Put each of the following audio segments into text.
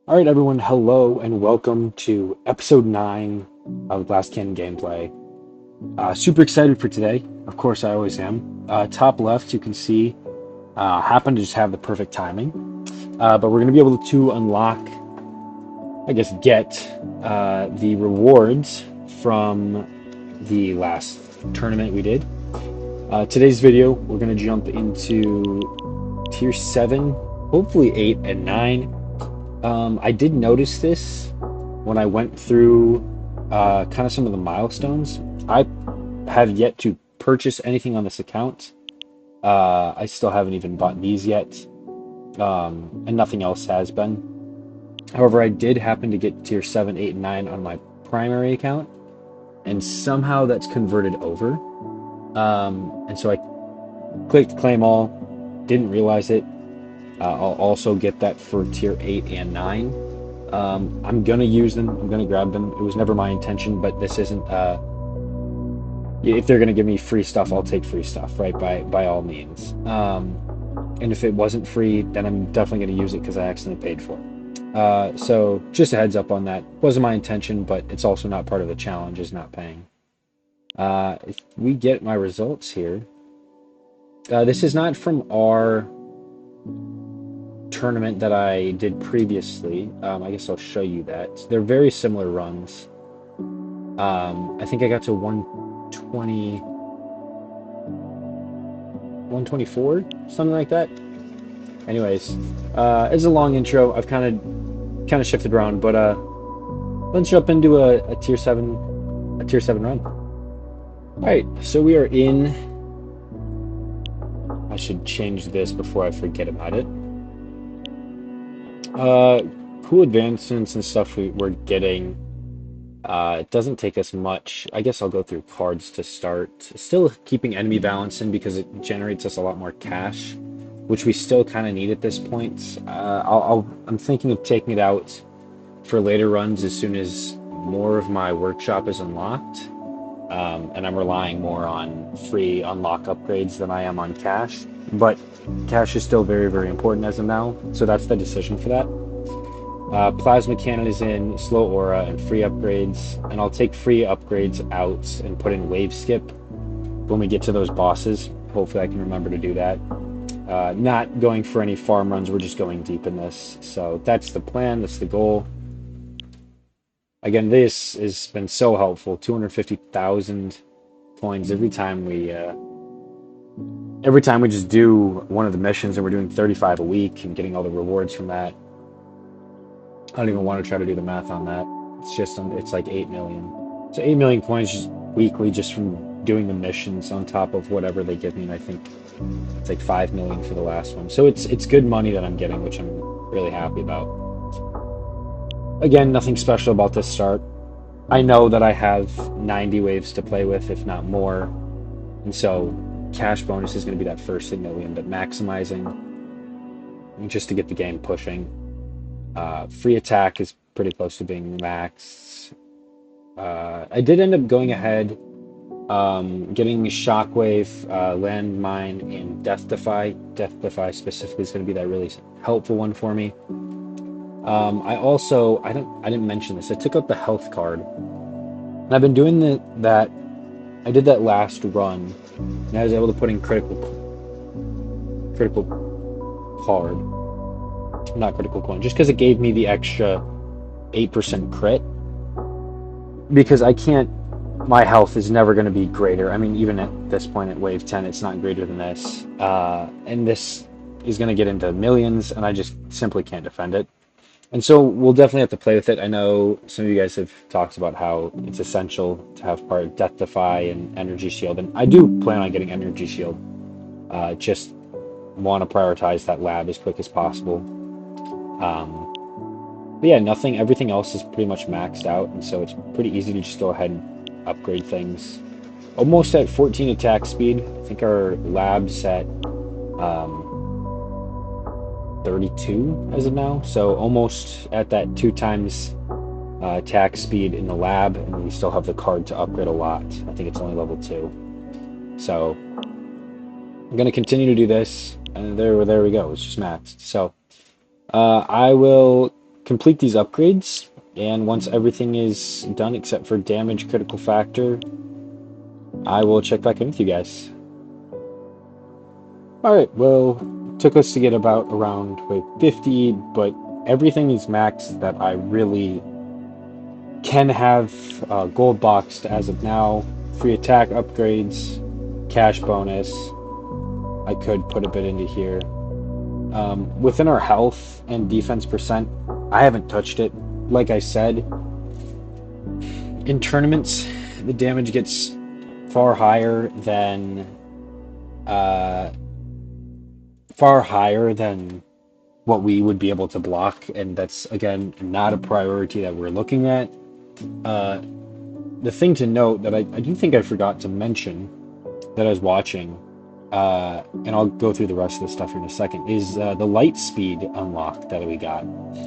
All right, everyone, hello and welcome to episode 9 of Glass Cannon Gameplay. Super excited for today. Of course, I always am. Top left, you can see, happen to just have the perfect timing. But we're going to be able to unlock, I guess, get the rewards from the last tournament we did. Today's video, we're going to jump into tier 7, hopefully 8 and 9. I did notice this when I went through kind of some of the milestones. I have yet to purchase anything on this account. I still haven't even bought these yet, and nothing else has been. However, I did happen to get tier 7, 8, and 9 on my primary account, and somehow that's converted over. And so I clicked claim all, didn't realize it. I'll also get that for tier 8 and 9. I'm gonna use them. I'm gonna grab them. It was never my intention, but this isn't. If they're gonna give me free stuff, I'll take free stuff, right? By all means. And if it wasn't free, then I'm definitely gonna use it because I accidentally paid for it. So just a heads up on that. Wasn't my intention, but it's also not part of the challenge. Is not paying. If we get my results here, this is not from our tournament that I did previously. I guess I'll show you that. They're very similar runs. I think I got to 120, 124, something like that. Anyways, it's a long intro. I've kind of shifted around, but let's jump into a tier seven run. All right, so we are in. I should change this before I forget about it. Uh, cool advancements and stuff we're getting. It doesn't take us much. I guess I'll go through cards to start. Still keeping enemy balance in because it generates us a lot more cash, which we still kind of need at this point. I'm thinking of taking it out for later runs as soon as more of my workshop is unlocked. And I'm relying more on free unlock upgrades than I am on cash. But cash is still very, very important as of now. So that's the decision for that. Plasma Cannon is in, Slow Aura, and free upgrades. And I'll take free upgrades out and put in Wave Skip when we get to those bosses. Hopefully I can remember to do that. Not going for any farm runs, we're just going deep in this. So that's the plan, that's the goal. Again, this has been so helpful. 250,000 coins every time we just do one of the missions, and we're doing 35 a week and getting all the rewards from that. I don't even want to try to do the math on that. It's like 8 million. So 8 million coins just weekly just from doing the missions on top of whatever they give me. And I think it's like 5 million for the last one. So it's good money that I'm getting, which I'm really happy about. Again, nothing special about this start. I know that I have 90 waves to play with, if not more. And so cash bonus is going to be that first thing that we end up maximizing just to get the game pushing. Free attack is pretty close to being maxed. I did end up going ahead, getting Shockwave, Landmine, and Death Defy. Death Defy specifically is going to be that really helpful one for me. I didn't mention this. I took out the health card, and I've been doing that. I did that last run, and I was able to put in critical card, not critical coin, just because it gave me the extra 8% crit. Because I can't, my health is never going to be greater. I mean, even at this point at wave 10, it's not greater than this. And this is going to get into millions, and I just simply can't defend it. And so we'll definitely have to play with it. I know some of you guys have talked about how it's essential to have part of Death Defy and Energy Shield, and I do plan on getting Energy Shield. Just want to prioritize that lab as quick as possible. But yeah, everything else is pretty much maxed out, and so it's pretty easy to just go ahead and upgrade things. Almost at 14 attack speed. I think our lab's at 32 as of now, so almost at that 2 times attack speed in the lab, and we still have the card to upgrade a lot. I think it's only level 2. So I'm going to continue to do this, and there we go. It's just maxed. So I will complete these upgrades, and once everything is done except for damage critical factor, I will check back in with you guys. Alright, well, it took us to get about around wave 50, but everything is maxed that I really can have gold boxed as of now. Free attack upgrades, cash bonus. I could put a bit into here. Within our health and defense percent, I haven't touched it. Like I said, in tournaments, the damage gets far higher than uh, far higher than what we would be able to block, and that's again not a priority that we're looking at. Uh, the thing to note that I do think I forgot to mention that I was watching, and I'll go through the rest of the stuff here in a second, is the light speed unlock that we got.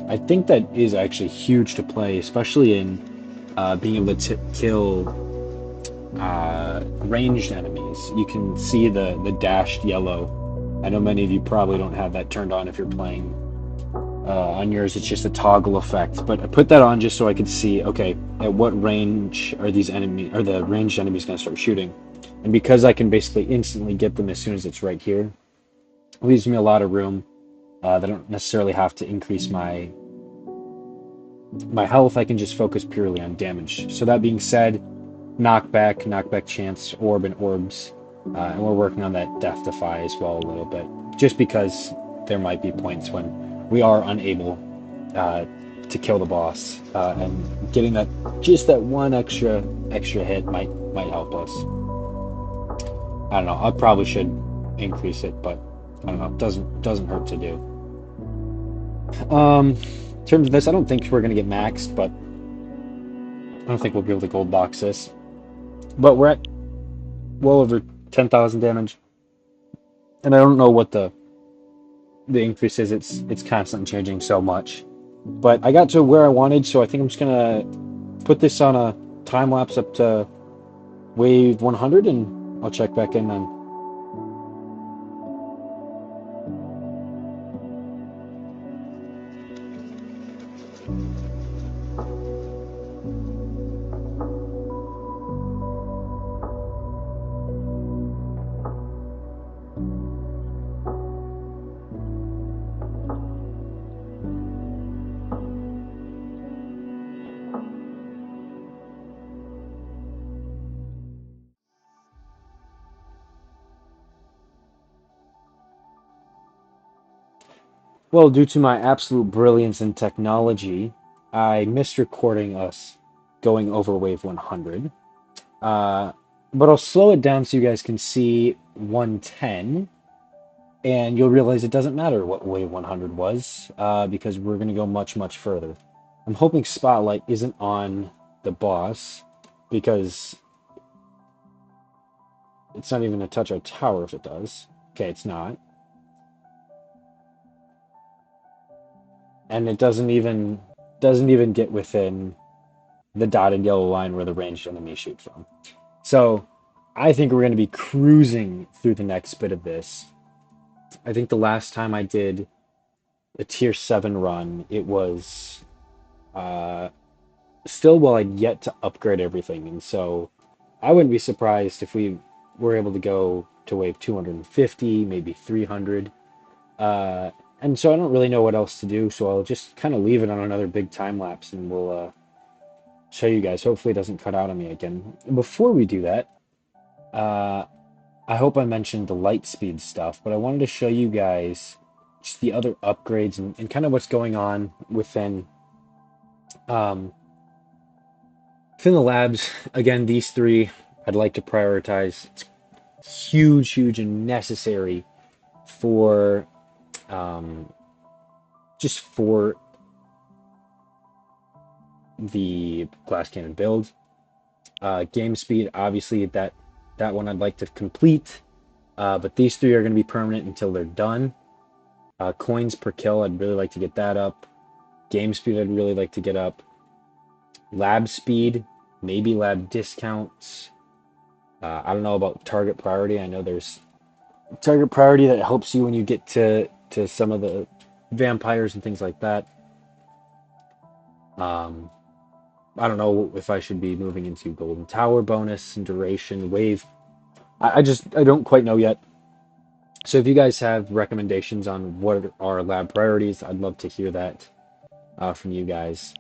I think that is actually huge to play, especially in being able to kill ranged enemies. You can see the dashed yellow. I know many of you probably don't have that turned on if you're playing on yours. It's just a toggle effect, but I put that on just so I could see, okay, at what range are these enemies, are the ranged enemies going to start shooting? And because I can basically instantly get them as soon as it's right here, it leaves me a lot of room. They don't necessarily have to increase my health. I can just focus purely on damage. So that being said, knockback chance, orb, and orbs. And we're working on that death defy as well a little bit, just because there might be points when we are unable to kill the boss, and getting that one extra hit might help us. I don't know. I probably should increase it, but I don't know. Doesn't hurt to do. In terms of this, I don't think we're gonna get maxed, but I don't think we'll be able to gold box this. But we're at well over 10,000 damage, and I don't know what the increase is. It's constantly changing so much. But I got to where I wanted, so I think I'm just gonna put this on a time lapse up to wave 100, and I'll check back in then. Well, due to my absolute brilliance in technology, I missed recording us going over wave 100. Uh, but I'll slow it down so you guys can see 110, and you'll realize it doesn't matter what wave 100 was, because we're going to go much further. I'm hoping Spotlight isn't on the boss, because it's not even going to touch our tower if it does. Okay, it's not. And it doesn't even get within the dotted yellow line where the ranged enemies shoot from. So I think we're going to be cruising through the next bit of this. I think the last time I did a tier 7 run, it was uh, still while I'd yet to upgrade everything. And so I wouldn't be surprised if we were able to go to wave 250, maybe 300. Uh, and so I don't really know what else to do, so I'll just kind of leave it on another big time lapse, and we'll show you guys. Hopefully it doesn't cut out on me again. Before we do that, uh, I hope I mentioned the light speed stuff, but I wanted to show you guys just the other upgrades and kind of what's going on um, within the labs. Again, these three I'd like to prioritize. It's huge and necessary for um, just for the glass cannon build. Game speed, obviously, that one I'd like to complete, but these three are going to be permanent until they're done. Coins per kill, I'd really like to get that up. Game speed, I'd really like to get up. Lab speed, maybe lab discounts. I don't know about target priority. I know there's target priority that helps you when you get to some of the vampires and things like that. Um, I don't know if I should be moving into Golden Tower bonus and duration wave. I don't quite know yet. So if you guys have recommendations on what are lab priorities, I'd love to hear that from you guys.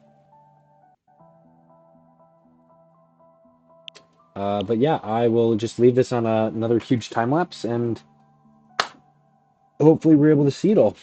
But yeah, I will just leave this on another huge time lapse, and hopefully we're able to see it all.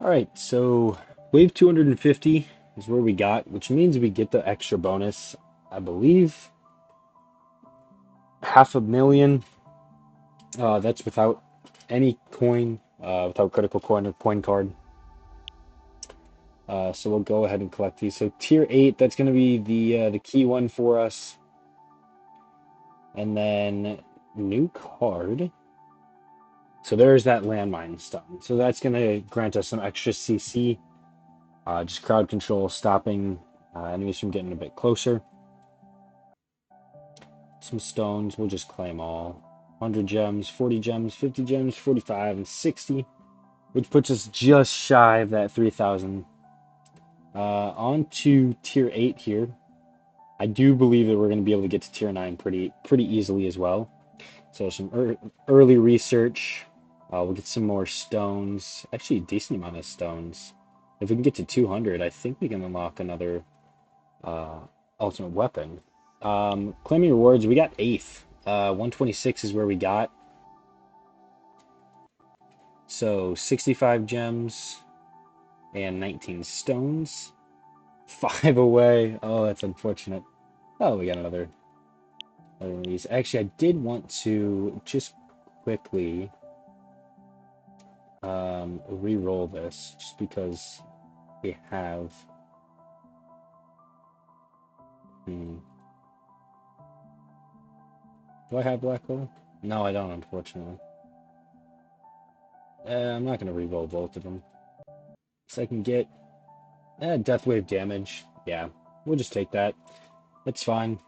All right, so wave 250 is where we got, which means we get the extra bonus. I believe 500,000. That's without any coin, without critical coin or coin card. So we'll go ahead and collect these. So tier 8, that's going to be the key one for us. And then new card. So there's that landmine stun. So that's going to grant us some extra CC, just crowd control, stopping enemies from getting a bit closer. Some stones, we'll just claim all. 100 gems, 40 gems, 50 gems, 45, and 60, which puts us just shy of that 3,000. On to tier 8 here. I do believe that we're going to be able to get to tier 9 pretty easily as well. So some early research. We'll get some more stones. Actually, a decent amount of stones. If we can get to 200, I think we can unlock another uh, ultimate weapon. Claiming rewards, we got 8th. 126 is where we got. So 65 gems and 19 stones. 5 away. Oh, that's unfortunate. Oh, we got another of these. Actually, I did want to just quickly re-roll this just because we have. Hmm, do I have black hole? No, I don't, unfortunately. I'm not gonna re-roll both of them. So I can get death wave damage. Yeah, we'll just take that. That's fine.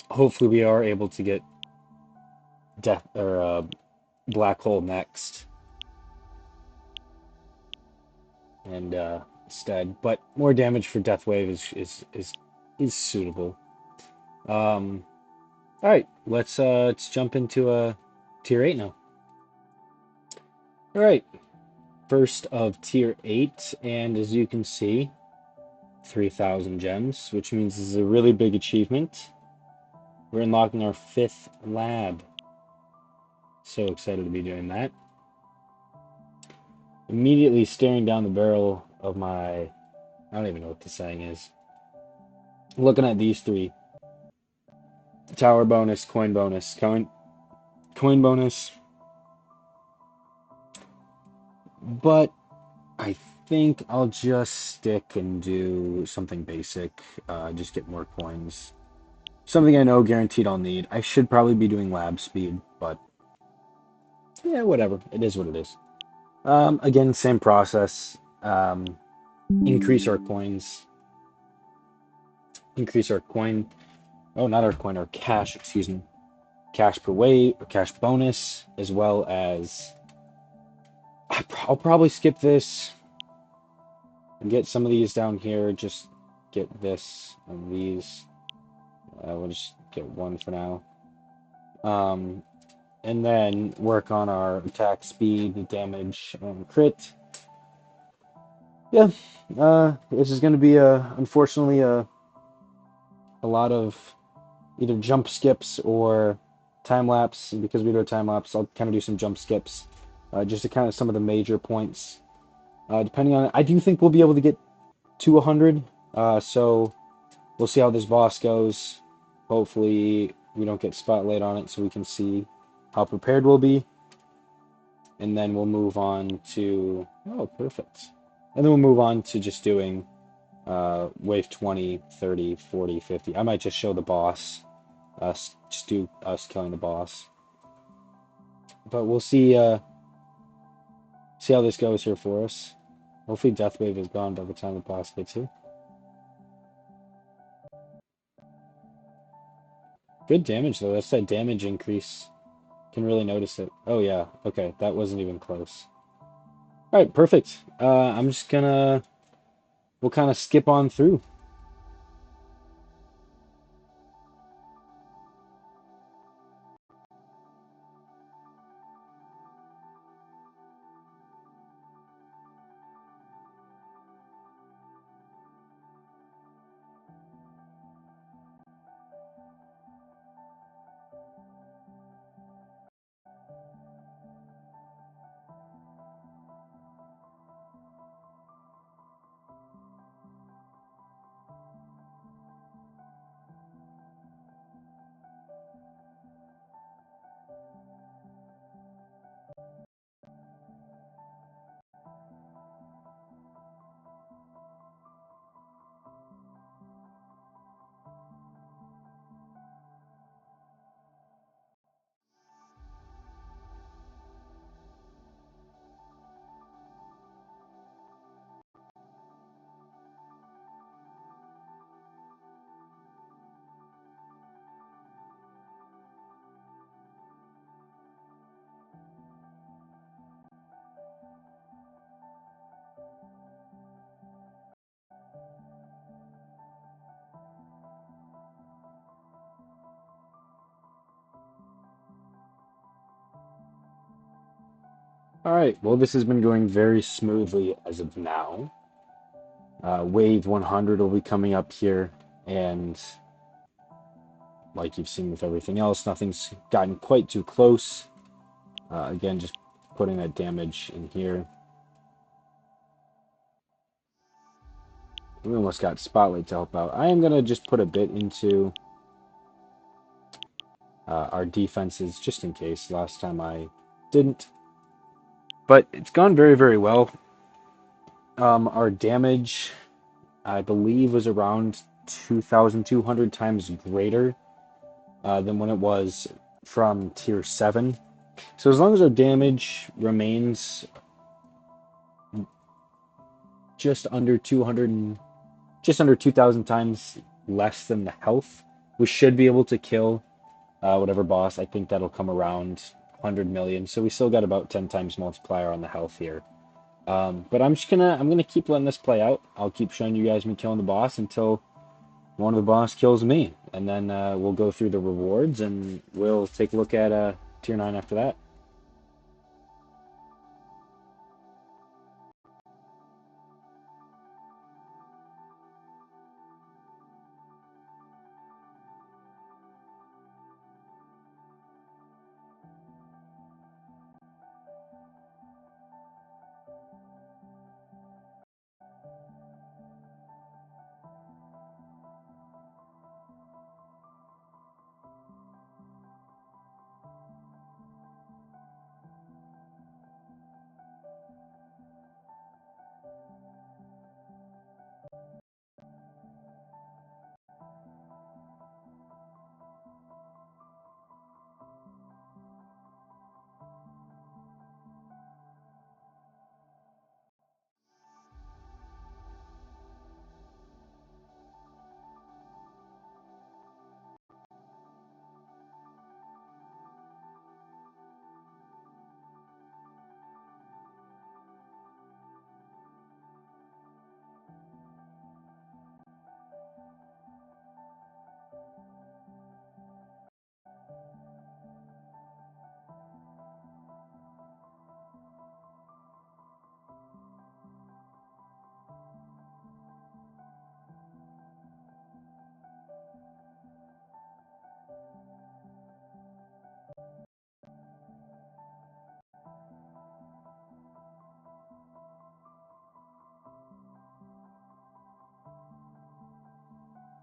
Hopefully, we are able to get death or black hole next, and instead, but more damage for death wave is suitable. All right, let's jump into tier 8 now. All right, first of tier 8, and as you can see, 3,000 gems, which means this is a really big achievement. We're unlocking our 5th lab. So excited to be doing that. Immediately staring down the barrel of my, I don't even know what the saying is. Looking at these three. Tower bonus, coin bonus. But I think I'll just stick and do something basic. Just get more coins. Something I know guaranteed I'll need. I should probably be doing lab speed, but yeah, whatever. It is what it is. Again, same process. Increase our coins. Increase our coin. Oh, not our coin, our cash, excuse me. Cash per weight, or cash bonus, as well as I'll probably skip this and get some of these down here. Just get this and these. We'll just get one for now. Um, and then work on our attack speed, damage, and crit. Yeah, this is going to be unfortunately a lot of either jump skips or time lapse. And because we do a time lapse, I'll kind of do some jump skips, just to kind of some of the major points. Depending on it, I do think we'll be able to get to 100. So we'll see how this boss goes. Hopefully we don't get spotlight on it, so we can see how prepared we'll be. And then we'll move on to, oh, perfect. And then we'll move on to just doing wave 20, 30, 40, 50. I might just show the boss, just do us killing the boss. But we'll see how this goes here for us. Hopefully Death Wave is gone by the time the boss gets here. Good damage though, that's that damage increase. Can really notice it. Oh yeah, okay, that wasn't even close. Alright, perfect. I'm just gonna, we'll kind of skip on through. Alright, well this has been going very smoothly as of now. Wave 100 will be coming up here, and like you've seen with everything else, nothing's gotten quite too close. Again, just putting that damage in here. We almost got Spotlight to help out. I am going to just put a bit into our defenses, just in case. Last time I didn't. But it's gone very, very well. Our damage, I believe, was around 2,200 times greater than when it was from tier 7. So as long as our damage remains just under 200, just under 2,000 times less than the health, we should be able to kill whatever boss. I think that'll come around 100 million. So we still got about 10 times multiplier on the health here. But I'm gonna keep letting this play out. I'll keep showing you guys me killing the boss until one of the boss kills me, and then we'll go through the rewards and we'll take a look at tier 9 after that.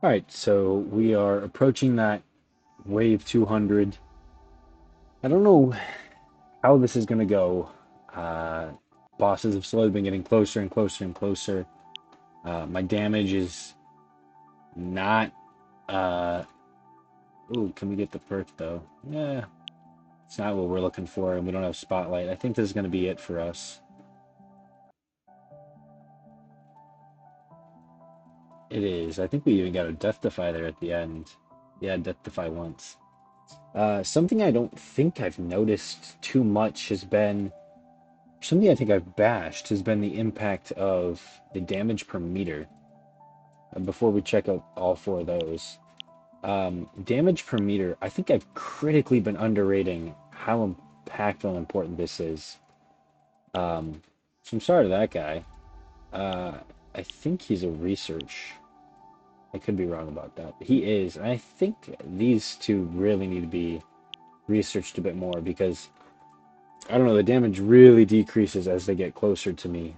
All right, so we are approaching that wave 200. I don't know how this is going to go. Uh, Bosses have slowly been getting closer and closer and closer. My damage is not. Uh, Ooh, can we get the perk though? Yeah, it's not what we're looking for, and we don't have spotlight. I think this is going to be it for us. It is. I think we even got a Death Defy there at the end. Yeah, Death Defy once. Something I don't think I've noticed too much has been something I think I've bashed has been the impact of the damage per meter. Before we check out all four of those, damage per meter, I think I've critically been underrating how impactful and important this is. So I'm sorry to that guy. Uh, I think he's a research. I could be wrong about that. He is, and I think these two really need to be researched a bit more because I don't know, the damage really decreases as they get closer to me.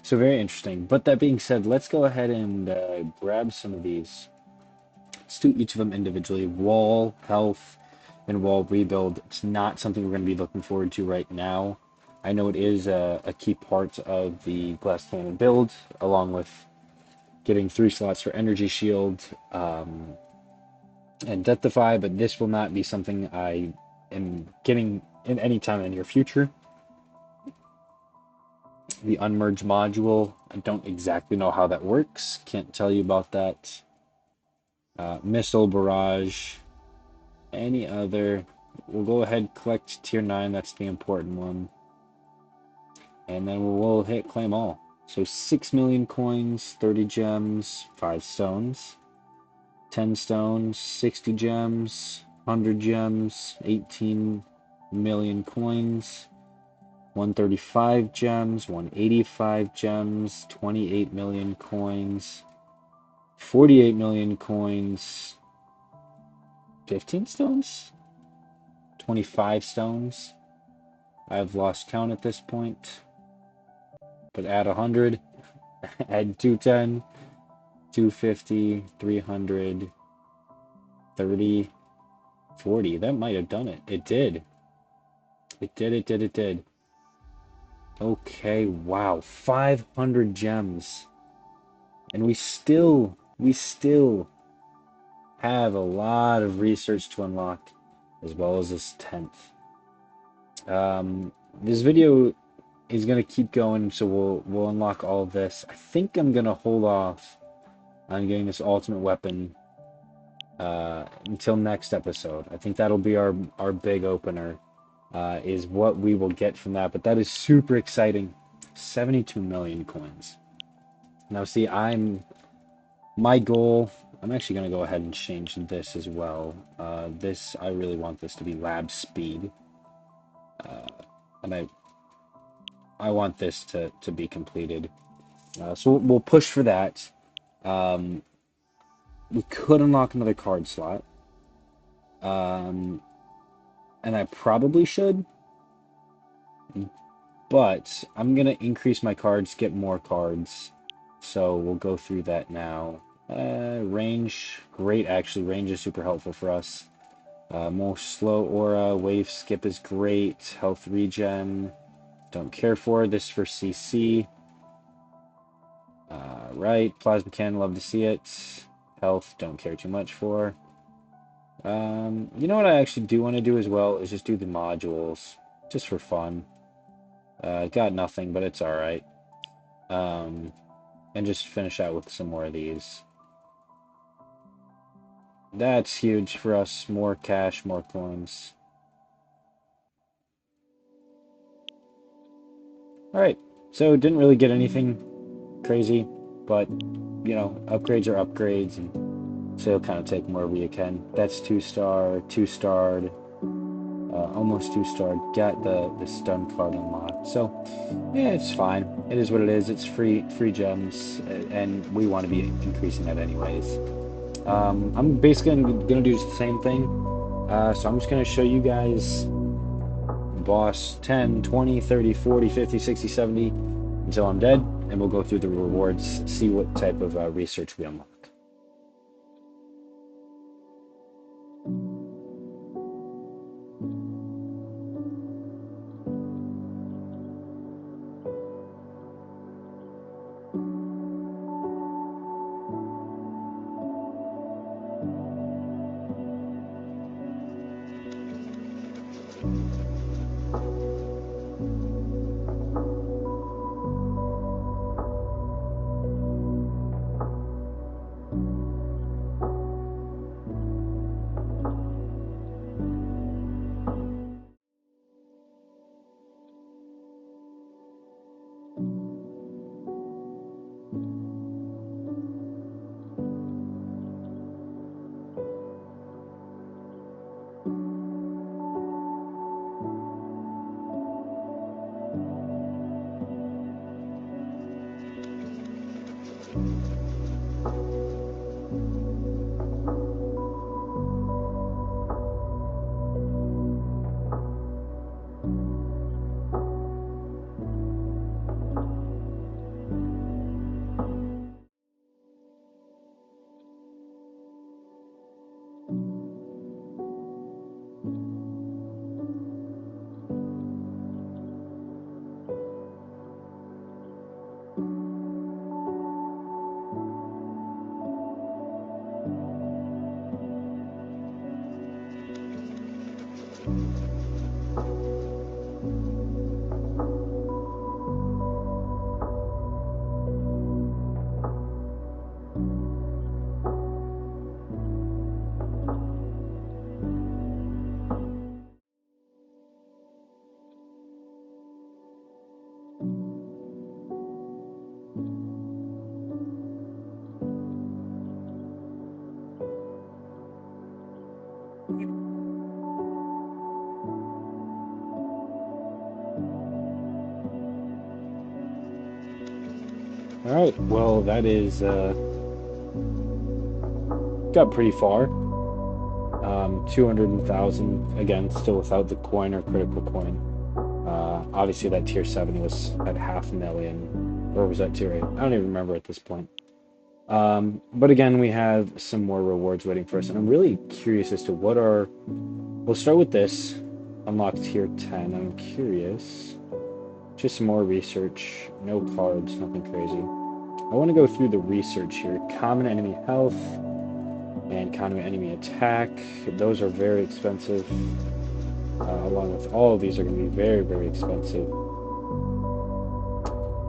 So very interesting. But that being said, let's go ahead and grab some of these. Let's do each of them individually. Wall, health, and wall rebuild. It's not something we're going to be looking forward to right now. I know it is a key part of the glass cannon build, along with getting 3 slots for energy shield and death defy, but this will not be something I am getting in any time in the near future. The unmerge module, I don't exactly know how that works. Can't tell you about that. Missile barrage, any other. We'll go ahead and collect tier 9, that's the important one. And then we'll hit claim all. So 6 million coins, 30 gems, 5 stones, 10 stones, 60 gems, 100 gems, 18 million coins, 135 gems, 185 gems, 28 million coins, 48 million coins, 15 stones, 25 stones. I've lost count at this point, but add 100, add 210, 250, 300, 30, 40. That might have done it. It did. It did. Okay, wow. 500 gems. And we still have a lot of research to unlock, as well as this 10th. This video is gonna keep going, so we'll unlock all of this. I think I'm gonna hold off on getting this ultimate weapon until next episode. I think that'll be our big opener, is what we will get from that. But that is super exciting. 72 million coins. Now, see, my goal. I'm actually going to go ahead and change this as well. I really want this to be lab speed, and I want this to be completed. So we'll push for that. Um, we could unlock another card slot, um, and I probably should, but I'm gonna increase my cards, get more cards. So we'll go through that now. Range, great actually. Range is super helpful for us. More slow aura, wave skip is great. Health regen, don't care for. This for CC. Right, plasma cannon, love to see it. Health, don't care too much for. You know what I actually do want to do as well is just do the modules, just for fun. Got nothing, but it's all right. And just finish out with some more of these. That's huge for us. More cash, more coins. All right. So didn't really get anything crazy, but you know, upgrades are upgrades, and so kind of take them wherever you can. That's 2-star, 2-starred, almost 2-starred. Got the stun card unlocked. So yeah, it's fine. It is what it is. It's free gems, and we want to be increasing that anyways. I'm basically gonna do the same thing. So I'm just gonna show you guys boss 10, 20, 30, 40, 50, 60, 70 until I'm dead, and we'll go through the rewards, see what type of research we unlock. All right, well, that is got pretty far. 200,000, again, still without the coin or critical coin. Obviously, that tier 7 was at 500,000, or was that tier 8? I don't even remember at this point. But again, we have some more rewards waiting for us, and I'm really curious as to what are. We'll start with this. Unlock tier 10. I'm curious. Just some more research. No cards, nothing crazy. I want to go through the research here. Common enemy health and common enemy attack. Those are very expensive. Along with all of these are going to be very, very expensive.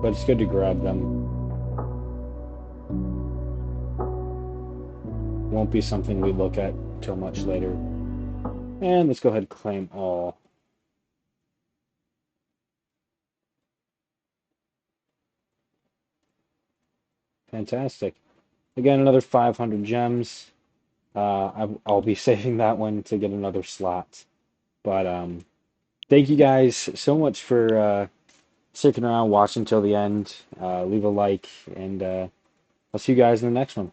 But it's good to grab them. Won't be something we look at till much later. And let's go ahead and claim all. Fantastic. Again, another 500 gems. I'll be saving that one to get another slot. But thank you guys so much for sticking around, watching till the end. Leave a like, and I'll see you guys in the next one.